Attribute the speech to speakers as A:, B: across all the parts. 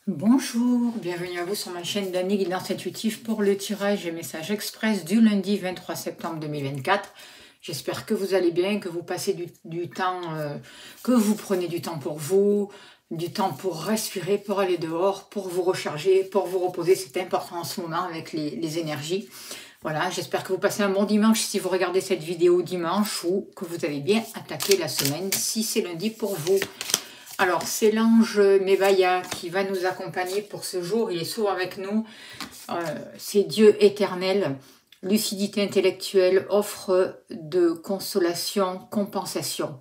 A: Bonjour, bienvenue à vous sur ma chaîne d'Annie Guidance Intuitive pour le tirage et message express du lundi 23 septembre 2024. J'espère que vous allez bien, que vous passez du temps, que vous prenez du temps pour vous, du temps pour respirer, pour aller dehors, pour vous recharger, pour vous reposer. C'est important en ce moment avec les énergies. Voilà, j'espère que vous passez un bon dimanche si vous regardez cette vidéo dimanche ou que vous avez bien attaqué la semaine si c'est lundi pour vous. Alors, c'est l'ange Mebaya qui va nous accompagner pour ce jour. Il est souvent avec nous. C'est Dieu éternel. Lucidité intellectuelle, offre de consolation, compensation.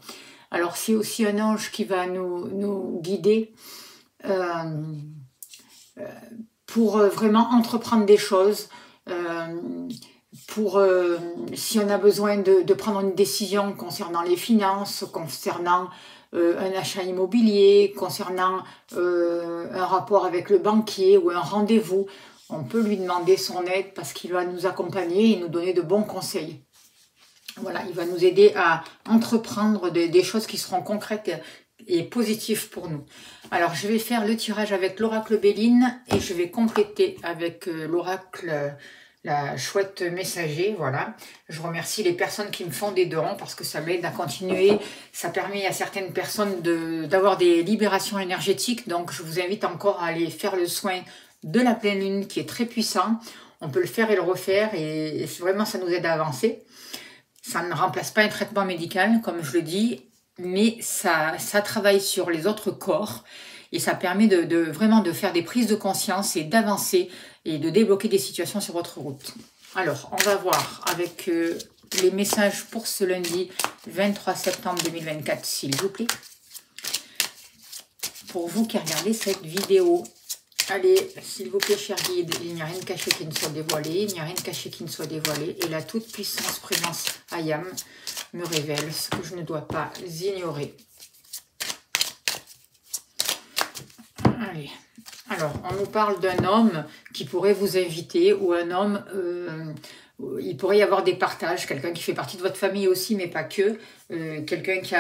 A: Alors, c'est aussi un ange qui va nous guider pour vraiment entreprendre des choses. Si on a besoin de prendre une décision concernant les finances, concernant un achat immobilier, concernant un rapport avec le banquier ou un rendez-vous, on peut lui demander son aide parce qu'il va nous accompagner et nous donner de bons conseils. Voilà, il va nous aider à entreprendre des choses qui seront concrètes et positives pour nous. Alors, je vais faire le tirage avec l'oracle Béline et je vais compléter avec l'oracle la chouette messager, voilà. Je remercie les personnes qui me font des dons parce que ça m'aide à continuer. Ça permet à certaines personnes d'avoir des libérations énergétiques. Donc, je vous invite encore à aller faire le soin de la pleine lune qui est très puissant. On peut le faire et le refaire et vraiment, ça nous aide à avancer. Ça ne remplace pas un traitement médical, comme je le dis, mais ça travaille sur les autres corps. Et ça permet vraiment de faire des prises de conscience et d'avancer et de débloquer des situations sur votre route. Alors, on va voir avec les messages pour ce lundi 23 septembre 2024, s'il vous plaît. Pour vous qui regardez cette vidéo, allez, s'il vous plaît, cher guide, il n'y a rien de caché qui ne soit dévoilé, il n'y a rien de caché qui ne soit dévoilé, et la toute-puissance présence Ayam me révèle ce que je ne dois pas ignorer. Allez. Alors, on nous parle d'un homme qui pourrait vous inviter ou un homme, il pourrait y avoir des partages, quelqu'un qui fait partie de votre famille aussi, mais pas que, quelqu'un qui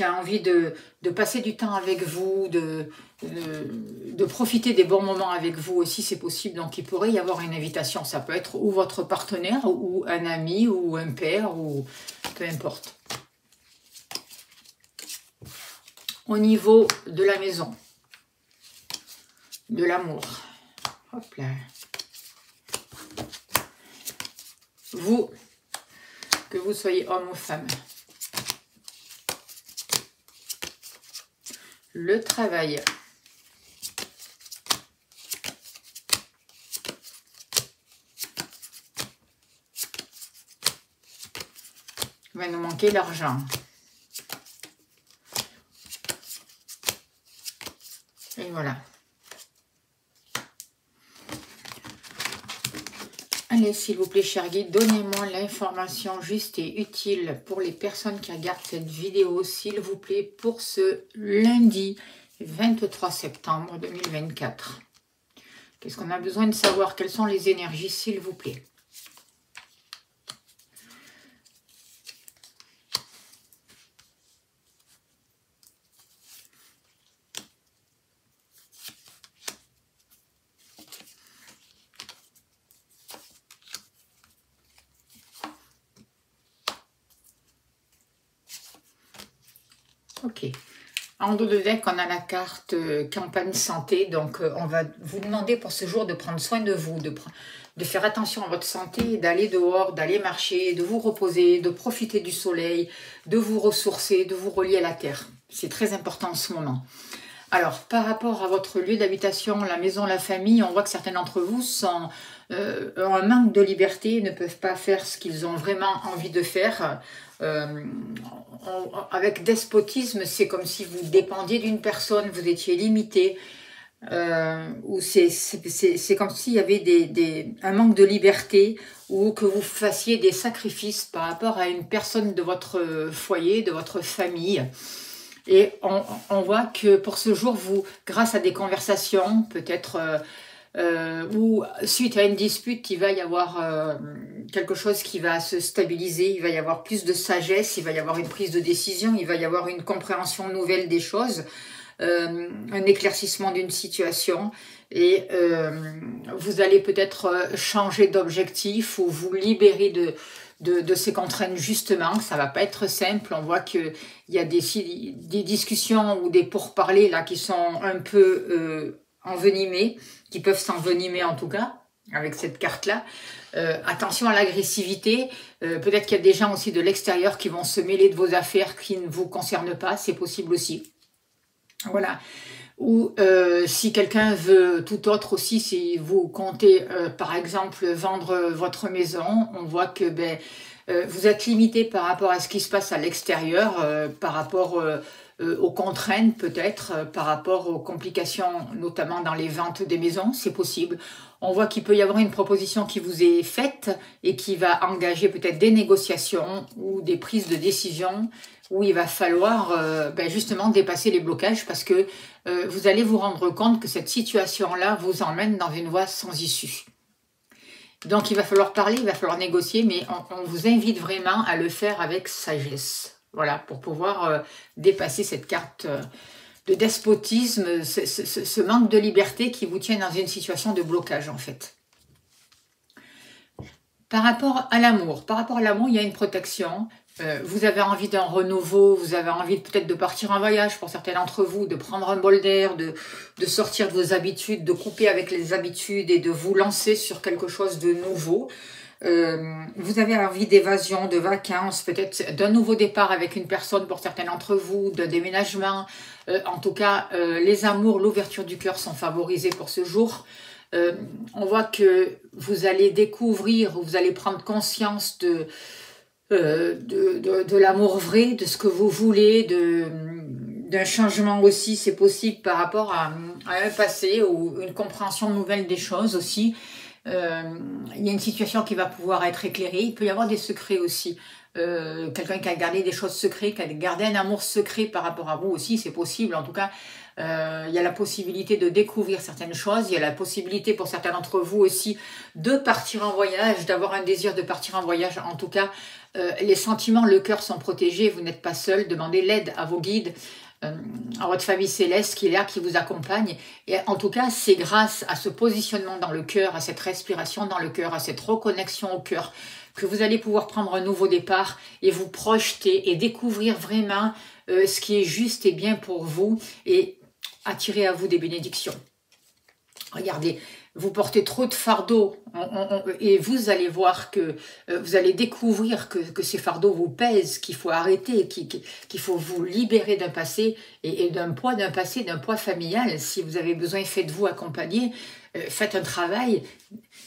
A: a envie de passer du temps avec vous, de profiter des bons moments avec vous aussi, c'est possible. Donc, il pourrait y avoir une invitation. Ça peut être ou votre partenaire, ou un ami, ou un père, ou peu importe. Au niveau de la maison, de l'amour. Hop là. Vous, que vous soyez homme ou femme. Le travail. Il va nous manquer l'argent. Et voilà. Allez, s'il vous plaît, cher guide, donnez-moi l'information juste et utile pour les personnes qui regardent cette vidéo, s'il vous plaît, pour ce lundi 23 septembre 2024. Qu'est-ce qu'on a besoin de savoir? Quelles sont les énergies, s'il vous plaît? Ok. En dos de deck, on a la carte campagne santé. Donc, on va vous demander pour ce jour de prendre soin de vous, de faire attention à votre santé, d'aller dehors, d'aller marcher, de vous reposer, de profiter du soleil, de vous ressourcer, de vous relier à la terre. C'est très important en ce moment. Alors, par rapport à votre lieu d'habitation, la maison, la famille, on voit que certains d'entre vous ont un manque de liberté, ne peuvent pas faire ce qu'ils ont vraiment envie de faire. Avec despotisme, c'est comme si vous dépendiez d'une personne, vous étiez limité, ou c'est comme s'il y avait un manque de liberté, ou que vous fassiez des sacrifices par rapport à une personne de votre foyer, de votre famille. Et on voit que pour ce jour, vous, grâce à des conversations, peut-être, ou suite à une dispute, il va y avoir quelque chose qui va se stabiliser, il va y avoir plus de sagesse, il va y avoir une prise de décision, il va y avoir une compréhension nouvelle des choses. un éclaircissement d'une situation et vous allez peut-être changer d'objectif ou vous libérer de ces contraintes justement. Ça va pas être simple, on voit qu'il y a des discussions ou des pourparlers là qui sont un peu envenimés, qui peuvent s'envenimer en tout cas, avec cette carte-là. Attention à l'agressivité, peut-être qu'il y a des gens aussi de l'extérieur qui vont se mêler de vos affaires qui ne vous concernent pas, c'est possible aussi. Voilà. Ou si quelqu'un veut tout autre aussi, si vous comptez par exemple vendre votre maison, on voit que vous êtes limité par rapport à ce qui se passe à l'extérieur, par rapport aux contraintes peut-être, par rapport aux complications notamment dans les ventes des maisons, c'est possible. On voit qu'il peut y avoir une proposition qui vous est faite et qui va engager peut-être des négociations ou des prises de décision où il va falloir justement dépasser les blocages parce que vous allez vous rendre compte que cette situation-là vous emmène dans une voie sans issue. Donc il va falloir parler, il va falloir négocier, mais on vous invite vraiment à le faire avec sagesse. Voilà, pour pouvoir dépasser cette carte de despotisme, ce manque de liberté qui vous tient dans une situation de blocage en fait. Par rapport à l'amour, il y a une protection. Vous avez envie d'un renouveau, vous avez envie peut-être de partir en voyage pour certains d'entre vous, de prendre un bol d'air, de sortir de vos habitudes, de couper avec les habitudes et de vous lancer sur quelque chose de nouveau. Vous avez envie d'évasion, de vacances, peut-être d'un nouveau départ avec une personne pour certains d'entre vous, de déménagement. En tout cas, les amours, l'ouverture du cœur sont favorisés pour ce jour. On voit que vous allez découvrir, vous allez prendre conscience de l'amour vrai, de ce que vous voulez, d'un changement aussi, c'est possible par rapport à un passé ou une compréhension nouvelle des choses aussi. Il y a une situation qui va pouvoir être éclairée. Il peut y avoir des secrets aussi. Quelqu'un qui a gardé des choses secrètes, qui a gardé un amour secret par rapport à vous aussi, c'est possible. En tout cas, il y a la possibilité de découvrir certaines choses. Il y a la possibilité pour certains d'entre vous aussi de partir en voyage, d'avoir un désir de partir en voyage. En tout cas, les sentiments, le cœur sont protégés. Vous n'êtes pas seul. Demandez l'aide à vos guides, à votre famille céleste qui est là, qui vous accompagne. Et en tout cas, c'est grâce à ce positionnement dans le cœur, à cette respiration dans le cœur, à cette reconnexion au cœur, que vous allez pouvoir prendre un nouveau départ et vous projeter et découvrir vraiment ce qui est juste et bien pour vous et attirer à vous des bénédictions. Regardez, vous portez trop de fardeaux et vous allez voir que vous allez découvrir que ces fardeaux vous pèsent, qu'il faut arrêter, qu'il faut vous libérer d'un passé et d'un passé, d'un poids familial. Si vous avez besoin, faites-vous accompagner, faites un travail.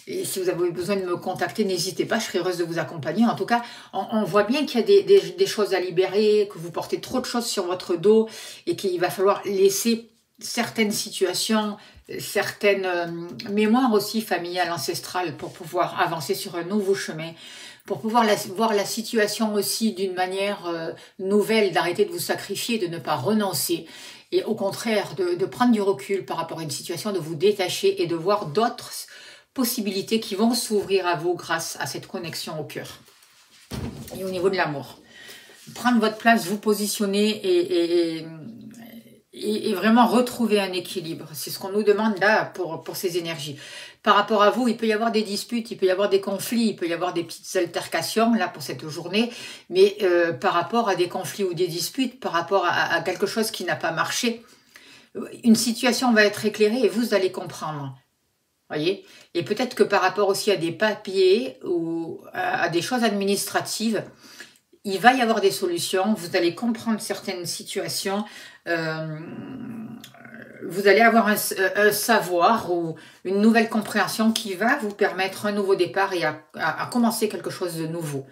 A: Et si vous avez besoin de me contacter, n'hésitez pas, je serai heureuse de vous accompagner. En tout cas, on voit bien qu'il y a des choses à libérer, que vous portez trop de choses sur votre dos et qu'il va falloir laisser certaines situations, certaines mémoires aussi familiales, ancestrales pour pouvoir avancer sur un nouveau chemin, pour pouvoir voir la situation aussi d'une manière nouvelle, d'arrêter de vous sacrifier, de ne pas renoncer et au contraire de prendre du recul par rapport à une situation, de vous détacher et de voir d'autres possibilités qui vont s'ouvrir à vous grâce à cette connexion au cœur. Et au niveau de l'amour, prendre votre place, vous positionner et vraiment retrouver un équilibre. C'est ce qu'on nous demande là pour ces énergies. Par rapport à vous, il peut y avoir des disputes, il peut y avoir des conflits, il peut y avoir des petites altercations là pour cette journée, mais par rapport à des conflits ou des disputes, par rapport à quelque chose qui n'a pas marché, une situation va être éclairée et vous allez comprendre. Voyez, et peut-être que par rapport aussi à des papiers ou à des choses administratives, il va y avoir des solutions, vous allez comprendre certaines situations, vous allez avoir un savoir ou une nouvelle compréhension qui va vous permettre un nouveau départ et à commencer quelque chose de nouveau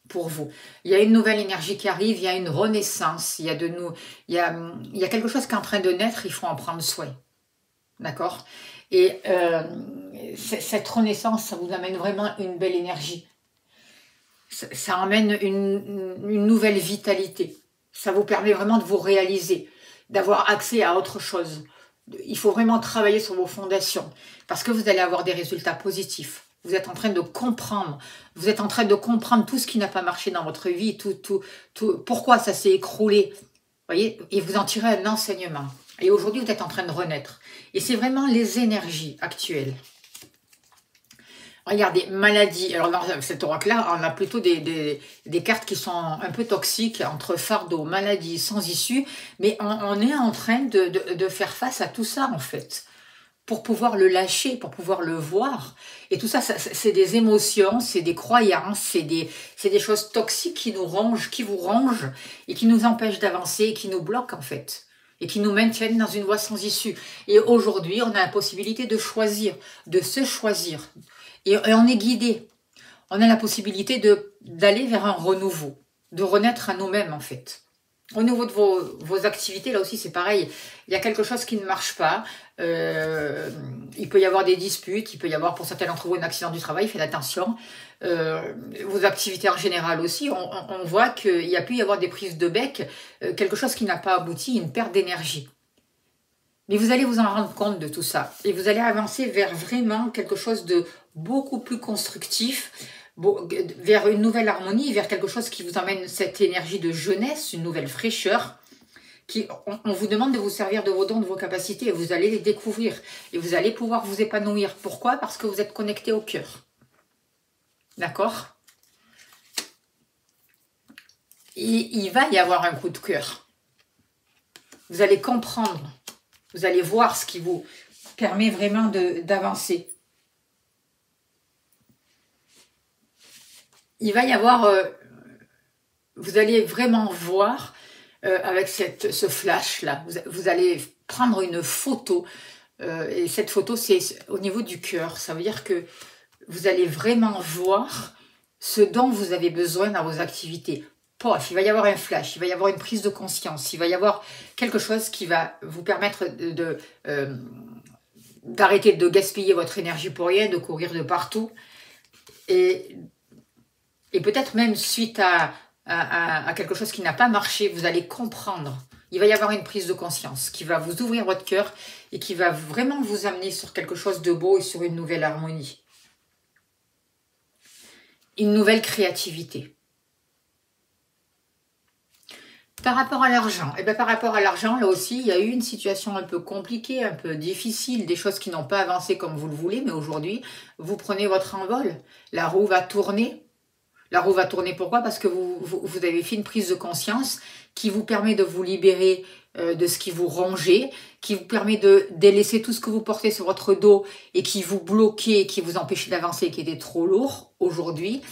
A: pour vous. Il y a une nouvelle énergie qui arrive, il y a une renaissance, il y a quelque chose qui est en train de naître, il faut en prendre soin. D'accord ? Et cette renaissance, ça vous amène vraiment une belle énergie. Ça amène une nouvelle vitalité. Ça vous permet vraiment de vous réaliser, d'avoir accès à autre chose. Il faut vraiment travailler sur vos fondations parce que vous allez avoir des résultats positifs. Vous êtes en train de comprendre. Vous êtes en train de comprendre tout ce qui n'a pas marché dans votre vie, pourquoi ça s'est écroulé. voyez, et vous en tirez un enseignement. Et aujourd'hui, vous êtes en train de renaître. Et c'est vraiment les énergies actuelles. Regardez, maladie. Alors dans cette oracle-là, on a plutôt des cartes qui sont un peu toxiques, entre fardeau, maladie, sans issue. Mais on est en train de faire face à tout ça, en fait. Pour pouvoir le lâcher, pour pouvoir le voir. Et tout ça, c'est des émotions, c'est des croyances, c'est des choses toxiques qui nous rongent, qui vous rongent, et qui nous empêchent d'avancer, et qui nous bloquent, en fait. Et qui nous maintiennent dans une voie sans issue. Et aujourd'hui, on a la possibilité de choisir, de se choisir. Et on est guidé. On a la possibilité d'aller vers un renouveau, de renaître à nous-mêmes en fait. Au niveau de vos activités, là aussi c'est pareil. Il y a quelque chose qui ne marche pas. Il peut y avoir des disputes, il peut y avoir pour certains d'entre vous un accident du travail, faites attention. Vos activités en général aussi, on voit qu'il y a pu y avoir des prises de bec, quelque chose qui n'a pas abouti, une perte d'énergie. Mais vous allez vous en rendre compte de tout ça. Et vous allez avancer vers vraiment quelque chose de beaucoup plus constructif, vers une nouvelle harmonie, vers quelque chose qui vous emmène cette énergie de jeunesse, une nouvelle fraîcheur. On vous demande de vous servir de vos dons, de vos capacités, et vous allez les découvrir. Et vous allez pouvoir vous épanouir. Pourquoi? Parce que vous êtes connecté au cœur. D'accord? Il va y avoir un coup de cœur. Vous allez comprendre. Vous allez voir ce qui vous permet vraiment d'avancer. Il va y avoir, vous allez vraiment voir avec ce flash-là, vous allez prendre une photo, et cette photo, c'est au niveau du cœur. Ça veut dire que vous allez vraiment voir ce dont vous avez besoin dans vos activités. Il va y avoir un flash, il va y avoir une prise de conscience, il va y avoir quelque chose qui va vous permettre d'arrêter de gaspiller votre énergie pour rien, de courir de partout. Et peut-être même suite à quelque chose qui n'a pas marché, vous allez comprendre. Il va y avoir une prise de conscience qui va vous ouvrir votre cœur et qui va vraiment vous amener sur quelque chose de beau et sur une nouvelle harmonie. Une nouvelle créativité. Par rapport à l'argent, par rapport à l'argent, là aussi, il y a eu une situation un peu compliquée, un peu difficile, des choses qui n'ont pas avancé comme vous le voulez, mais aujourd'hui, vous prenez votre envol. La roue va tourner. La roue va tourner pourquoi? Parce que vous avez fait une prise de conscience qui vous permet de vous libérer de ce qui vous rongeait, qui vous permet de délaisser tout ce que vous portez sur votre dos et qui vous bloquait, qui vous empêchait d'avancer, qui était trop lourd. Aujourd'hui,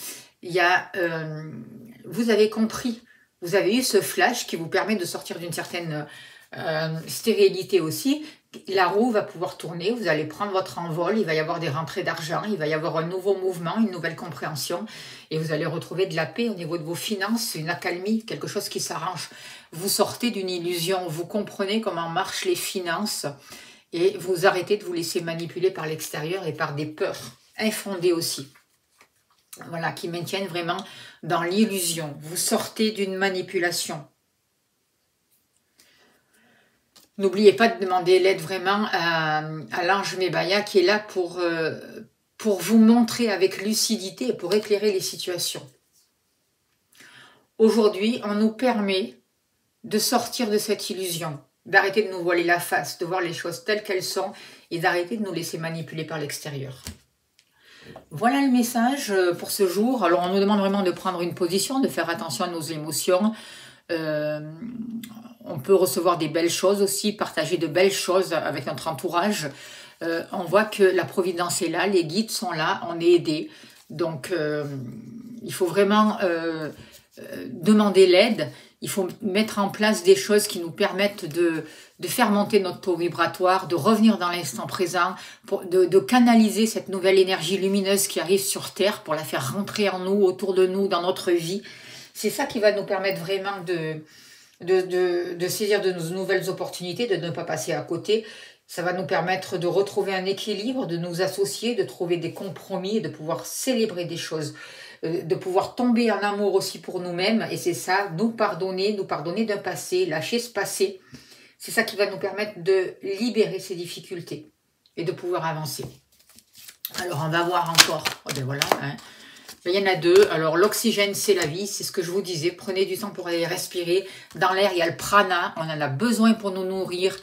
A: vous avez compris. Vous avez eu ce flash qui vous permet de sortir d'une certaine stérilité aussi. La roue va pouvoir tourner, vous allez prendre votre envol, il va y avoir des rentrées d'argent, il va y avoir un nouveau mouvement, une nouvelle compréhension et vous allez retrouver de la paix au niveau de vos finances, une accalmie, quelque chose qui s'arrange. Vous sortez d'une illusion, vous comprenez comment marchent les finances et vous arrêtez de vous laisser manipuler par l'extérieur et par des peurs infondées aussi. Voilà, qui maintiennent vraiment dans l'illusion. Vous sortez d'une manipulation. N'oubliez pas de demander l'aide vraiment à l'ange Mébaya qui est là pour vous montrer avec lucidité et pour éclairer les situations. Aujourd'hui, on nous permet de sortir de cette illusion, d'arrêter de nous voiler la face, de voir les choses telles qu'elles sont et d'arrêter de nous laisser manipuler par l'extérieur. Voilà le message pour ce jour. Alors, on nous demande vraiment de prendre une position, de faire attention à nos émotions. On peut recevoir des belles choses aussi, partager de belles choses avec notre entourage. On voit que la providence est là, les guides sont là, on est aidé. Donc, il faut vraiment demander l'aide. Il faut mettre en place des choses qui nous permettent de faire monter notre taux vibratoire, de revenir dans l'instant présent, de canaliser cette nouvelle énergie lumineuse qui arrive sur Terre pour la faire rentrer en nous, autour de nous, dans notre vie. C'est ça qui va nous permettre vraiment de saisir de nos nouvelles opportunités, de ne pas passer à côté. Ça va nous permettre de retrouver un équilibre, de nous associer, de trouver des compromis et de pouvoir célébrer des choses, de pouvoir tomber en amour aussi pour nous-mêmes. Et c'est ça, nous pardonner d'un passé, lâcher ce passé. C'est ça qui va nous permettre de libérer ces difficultés et de pouvoir avancer. Alors, on va voir encore. Oh ben voilà, hein. Il y en a deux. Alors, l'oxygène, c'est la vie. C'est ce que je vous disais. Prenez du temps pour aller respirer. Dans l'air, il y a le prana. On en a besoin pour nous nourrir.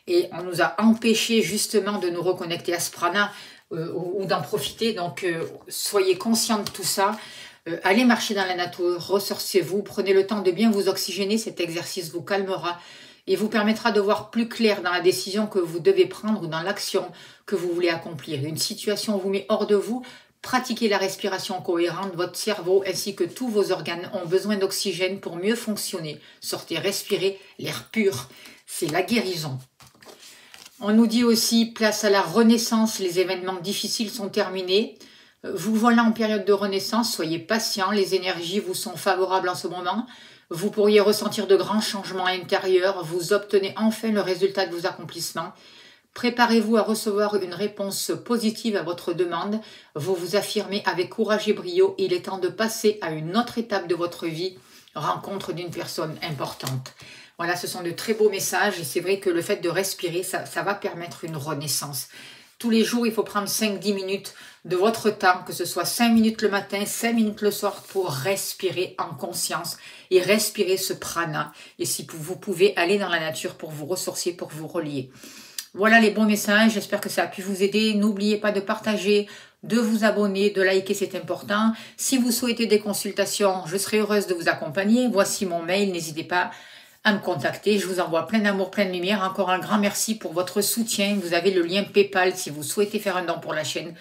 A: Et on nous a empêché justement de nous reconnecter à ce prana ou d'en profiter. Donc, soyez conscients de tout ça. Allez marcher dans la nature. Ressourcez-vous. Prenez le temps de bien vous oxygéner. Cet exercice vous calmera et vous permettra de voir plus clair dans la décision que vous devez prendre ou dans l'action que vous voulez accomplir. Une situation vous met hors de vous. Pratiquez la respiration cohérente, votre cerveau ainsi que tous vos organes ont besoin d'oxygène pour mieux fonctionner. Sortez, respirez l'air pur, c'est la guérison. On nous dit aussi, place à la renaissance, les événements difficiles sont terminés. Vous voilà en période de renaissance, soyez patient, les énergies vous sont favorables en ce moment. Vous pourriez ressentir de grands changements intérieurs, vous obtenez enfin le résultat de vos accomplissements. Préparez-vous à recevoir une réponse positive à votre demande. Vous vous affirmez avec courage et brio. Il est temps de passer à une autre étape de votre vie, rencontre d'une personne importante. Voilà, ce sont de très beaux messages et c'est vrai que le fait de respirer, ça va permettre une renaissance. Tous les jours, il faut prendre 5-10 minutes de votre temps, que ce soit 5 minutes le matin, 5 minutes le soir, pour respirer en conscience et respirer ce prana. Et si vous pouvez aller dans la nature pour vous ressourcer, pour vous relier. Voilà les bons messages, j'espère que ça a pu vous aider. N'oubliez pas de partager, de vous abonner, de liker, c'est important. Si vous souhaitez des consultations, je serai heureuse de vous accompagner. Voici mon mail, n'hésitez pas à me contacter. Je vous envoie plein d'amour, plein de lumière. Encore un grand merci pour votre soutien. Vous avez le lien PayPal si vous souhaitez faire un don pour la chaîne.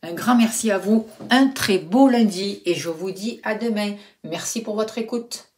A: Un grand merci à vous, un très beau lundi et je vous dis à demain. Merci pour votre écoute.